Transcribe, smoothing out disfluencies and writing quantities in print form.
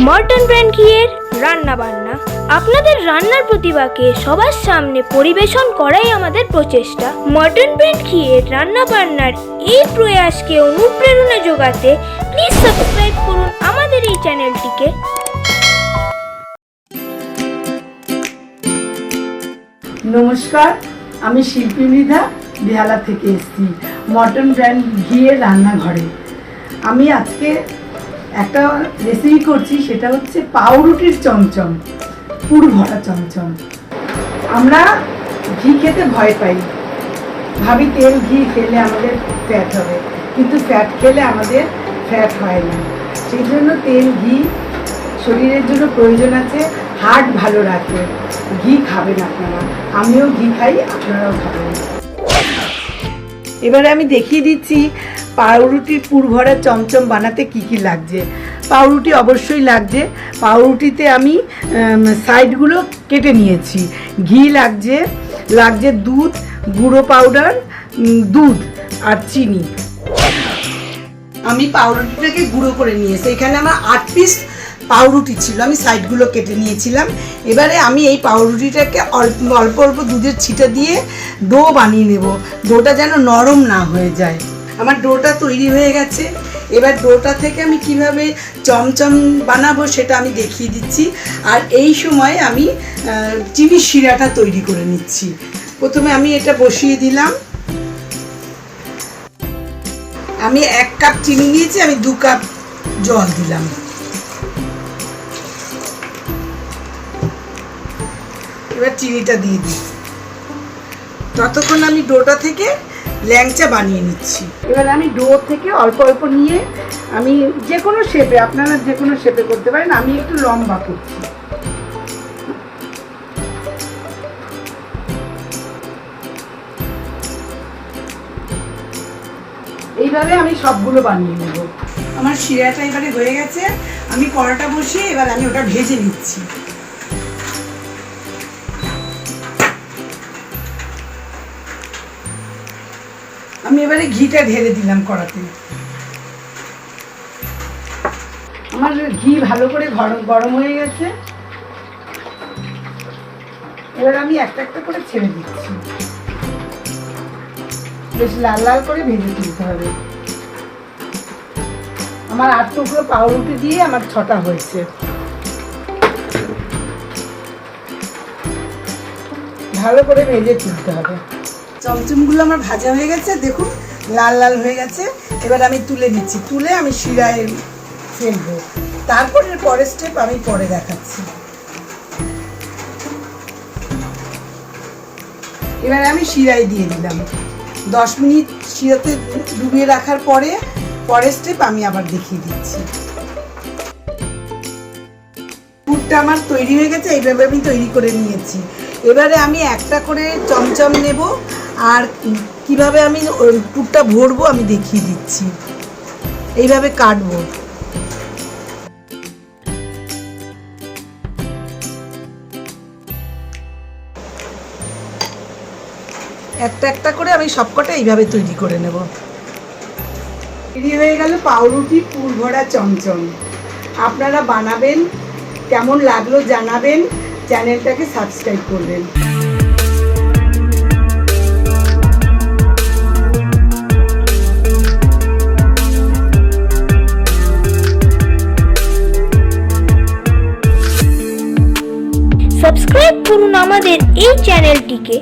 মর্টন brand ঘিয়ের রান্না বান্না। আপনাদের রান্নার প্রতিভাকে সবার সামনে পরিবেশন করাই আমাদের প্রচেষ্টা। মর্টন ব্র্যান্ড ঘিয়ের রান্না বান্নার এই প্রয়াসকে অনুপ্রেরণা যোগাতে প্লিজ সাবস্ক্রাইব করুন আমাদের এই চ্যানেলটিকে। নমস্কার, আমি শিল্পী মৃধা বেহালা থেকে এসেছি মর্টন ব্র্যান্ড ঘিয়ের রান্নাঘরে। আমি আজকে একটা রেসিপি করছি, সেটা হচ্ছে পাউরুটির চমচম, পুর ভরা চমচম। আমরা ঘি খেতে ভয় পাই, ভাবি তেল ঘি খেলে আমাদের ফ্যাট হবে, কিন্তু ফ্যাট খেলে আমাদের ফ্যাট হয় না। সেই জন্য তেল ঘি শরীরের জন্য প্রয়োজন আছে, হার্ট ভালো রাখে। ঘি খাবেন আপনারা, আমিও ঘি খাই, আপনারাও খাবেন। এবারে আমি দেখিয়ে দিচ্ছি পাউরুটির পুর ভরা চমচম বানাতে কি কি লাগছে। পাউরুটি অবশ্যই লাগছে, পাউরুটিতে আমি সাইডগুলো কেটে নিয়েছি। ঘি লাগছে দুধ, গুঁড়ো পাউডার, দুধ আর চিনি। আমি পাউরুটিটাকে গুঁড়ো করে নিয়েছি। এখানে আমার 8 পিস পাউরুটি ছিল, আমি সাইডগুলো কেটে নিয়েছিলাম। এবারে আমি এই পাউরুটিটাকে অল্প অল্প দুধের ছিটা দিয়ে ডো বানিয়ে নেব। ডোটা যেন নরম না হয়ে যায়। আমার ডোটা তৈরি হয়ে গেছে। এবার ডোটা থেকে আমি কিভাবে চমচম বানাবো সেটা আমি দেখিয়ে দিচ্ছি। আর এই সময় আমি চিনির শিরাটা তৈরি করে নিচ্ছি। প্রথমে আমি এটা বসিয়ে দিলাম। আমি 1 কাপ চিনি নিয়েছি, আমি 2 কাপ জল দিলাম। এবার চিনিটা দিয়ে দিই। ততক্ষণ আমি ডোটা থেকে ল্যাংচা বানিয়ে নিচ্ছি। এবার আমি ডো থেকে অল্প অল্প নিয়ে আমি যে কোনো শেপে, আপনারা যে কোনো শেপে করতে পারেন, আমি একটু লম্বা করছি। এইভাবে আমি সবগুলো বানিয়ে নেব। আমার শিরাটা এবারে হয়ে গেছে। আমি কড়াটা বসিয়ে এবার আমি ওটা ভেজে নিচ্ছি। আমি এবারে ঘিটা ঢেলে দিলাম কড়াতে। আমার ঘি ভালো করে গরম হয়ে গেছে। এবার আমি একটা একটা করে ছেড়ে দিচ্ছি। বেশ লাল লাল করে ভেজে তুলতে হবে। আমার 8 টুকরো পাউরুটি দিয়ে আমার 6টা হয়েছে। ভালো করে ভেজে তুলতে হবে। চমচমগুলো আমার ভাজা হয়ে গেছে, দেখুন লাল লাল হয়ে গেছে। এবার আমি তুলে দিচ্ছি, তুলে আমি শিরায় ফেলবো। তারপরে পরের স্টেপ আমি পরে দেখাচ্ছি। এবার আমি শিরায় দিয়ে দিলাম। 10 মিনিট শিরাতে ডুবিয়ে রাখার পরে পরের স্টেপ আমি আবার দেখিয়ে দিচ্ছি। পুরটা আমার তৈরি হয়ে গেছে, এইভাবে আমি তৈরি করে নিয়েছি। এবারে আমি একটা করে চমচম নেব, আর কিভাবে আমি পুরটা ভরবো আমি দেখিয়ে দিচ্ছি। এইভাবে কাটবো। একটা একটা করে আমি সবকটা এইভাবে তৈরি করে নেব। তৈরি হয়ে গেল পাউরুটি পুর ভরা চমচম। আপনারা বানাবেন, কেমন লাগলো জানাবেন, চ্যানেলটাকে সাবস্ক্রাইব করবেন। সাবস্ক্রাইব করুন আমাদের এই চ্যানেলটিকে।